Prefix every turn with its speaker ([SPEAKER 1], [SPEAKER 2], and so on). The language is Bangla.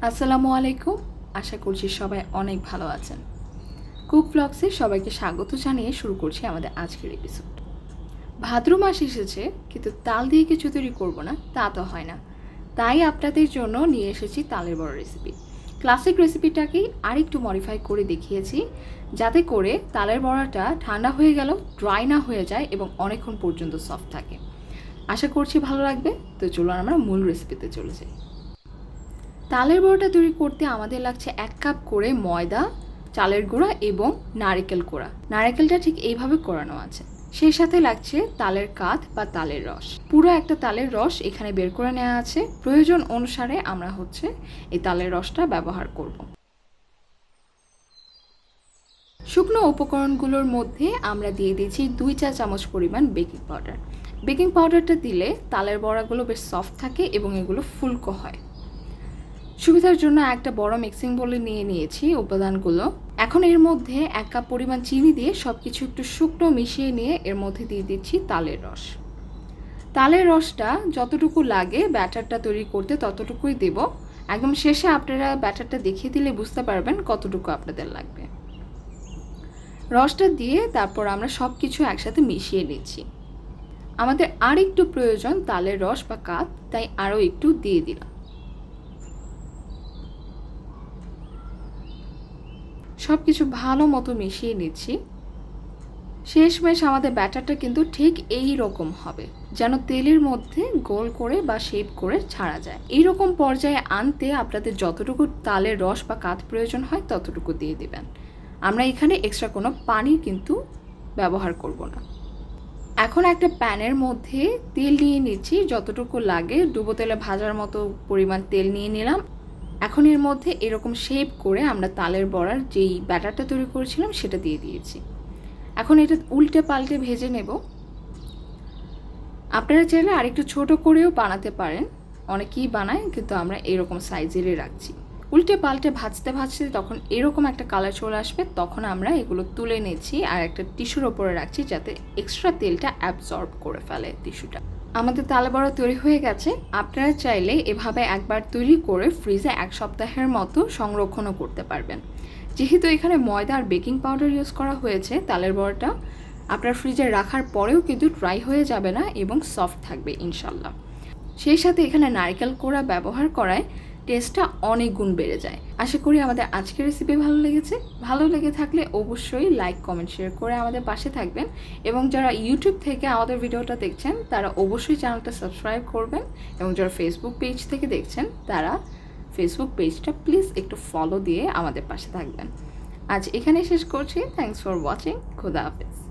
[SPEAKER 1] আসসালামু আলাইকুম। আশা করছি সবাই অনেক ভালো আছেন। কুক ব্লগসে সবাইকে স্বাগত জানিয়ে শুরু করছি আমাদের আজকের এপিসোড। ভাদ্র মাস এসেছে, কিন্তু তাল দিয়ে কিছু তৈরি করবো না তা তো হয় না। তাই আপনাদের জন্য নিয়ে এসেছি তালের বড়া রেসিপি। ক্লাসিক রেসিপিটাকেই আরেকটু মডিফাই করে দেখিয়েছি, যাতে করে তালের বড়াটা ঠান্ডা হয়ে গেল ড্রাই না হয়ে যায় এবং অনেকক্ষণ পর্যন্ত সফট থাকে। আশা করছি ভালো লাগবে। তো চলুন আমরা মূল রেসিপিতে চলে যাই। তালের বড়াটা তৈরি করতে আমাদের লাগছে 1 কাপ করে ময়দা, চালের গুঁড়া এবং নারকেল কোড়া। নারকেলটা ঠিক এইভাবে কোরানো আছে। সেই সাথে লাগছে তালের কাঠ বা তালের রস। পুরো একটা তালের রস এখানে বের করে নেওয়া আছে। প্রয়োজন অনুসারে আমরা এই তালের রসটা ব্যবহার করব। শুকনো উপকরণগুলোর মধ্যে আমরা দিয়ে দিয়েছি 2 চা চামচ পরিমাণ বেকিং পাউডার। বেকিং পাউডারটা দিলে তালের বড়াগুলো বেশ সফট থাকে এবং এগুলো ফুলকো হয়। সুবিধার জন্য একটা বড় মিক্সিং বোলে নিয়ে নিয়েছি উপাদানগুলো। এখন এর মধ্যে 1 কাপ পরিমাণ চিনি দিয়ে সবকিছু একটু শুকনো মিশিয়ে নিয়ে এর মধ্যে দিয়ে দিচ্ছি তালের রস। তালের রসটা যতটুকু লাগে ব্যাটারটা তৈরি করতে ততটুকুই দেব। একদম শেষে আপনারা ব্যাটারটা দেখিয়ে দিলে বুঝতে পারবেন কতটুকু আপনাদের লাগবে। রসটা দিয়ে তারপর আমরা সবকিছু একসাথে মিশিয়ে নিচ্ছি। আমাদের আর একটু প্রয়োজন তালের রস বা কাঠ, তাই আরও একটু দিয়ে দিলাম। সব কিছু ভালো মতো মিশিয়ে নিচ্ছি। শেষমেশ আমাদের ব্যাটারটা কিন্তু ঠিক এই রকম হবে, যেন তেলের মধ্যে গোল করে বা শেপ করে ছাড়া যায়। এই রকম পর্যায়ে আনতে আপনাদের যতটুকু তালের রস বা কাঠ প্রয়োজন হয় ততটুকু দিয়ে দিবেন। আমরা এখানে এক্সট্রা কোনো পানি কিন্তু ব্যবহার করব না। এখন একটা প্যানের মধ্যে তেল নিয়ে নিচ্ছি, যতটুকু লাগে ডুবো তেলে ভাজার মতো পরিমাণ তেল নিয়ে নিলাম। এখন এর মধ্যে এরকম শেপ করে আমরা তালের বড়ার যেই ব্যাটারটা তৈরি করেছিলাম সেটা দিয়ে দিয়েছি। এখন এটা উল্টে পাল্টে ভেজে নেব। আপনারা চাইলে আরেকটু ছোট করেও বানাতে পারেন, অনেকেই বানায়, কিন্তু আমরা এরকম সাইজেরই রাখছি। উল্টে পাল্টে ভাজতে ভাজতে তখন এরকম একটা কালার চলে আসবে, তখন আমরা এগুলো তুলে নিচ্ছি আর একটা টিস্যুর ওপরে রাখছি, যাতে এক্সট্রা তেলটা অ্যাবজর্ব করে ফেলে টিস্যুটা। আমাদের তালে বড়া তৈরি হয়ে গেছে। আপনারা চাইলে এভাবে একবার তৈরি করে ফ্রিজে 1 সপ্তাহের মতো সংরক্ষণও করতে পারবেন। যেহেতু এখানে ময়দা আর বেকিং পাউডার ইউজ করা হয়েছে, তালের বড়াটা আপনার ফ্রিজে রাখার পরেও কিন্তু ড্রাই হয়ে যাবে না এবং সফট থাকবে ইনশাল্লাহ। সেই সাথে এখানে নারকেল কোড়া ব্যবহার করায় টেস্টটা অনেক গুণ বেড়ে যায়। আশা করি আমাদের আজকের রেসিপি ভালো লেগেছে। ভালো লেগে থাকলে অবশ্যই লাইক, কমেন্ট, শেয়ার করে আমাদের পাশে থাকবেন। এবং যারা ইউটিউব থেকে আমাদের ভিডিওটা দেখছেন তারা অবশ্যই চ্যানেলটা সাবস্ক্রাইব করবেন। এবং যারা ফেসবুক পেজ থেকে দেখছেন তারা ফেসবুক পেজটা প্লিজ একটু ফলো দিয়ে আমাদের পাশে থাকবেন। আজ এখানেই শেষ করছি। Thanks for watching. খোদা হাফেজ।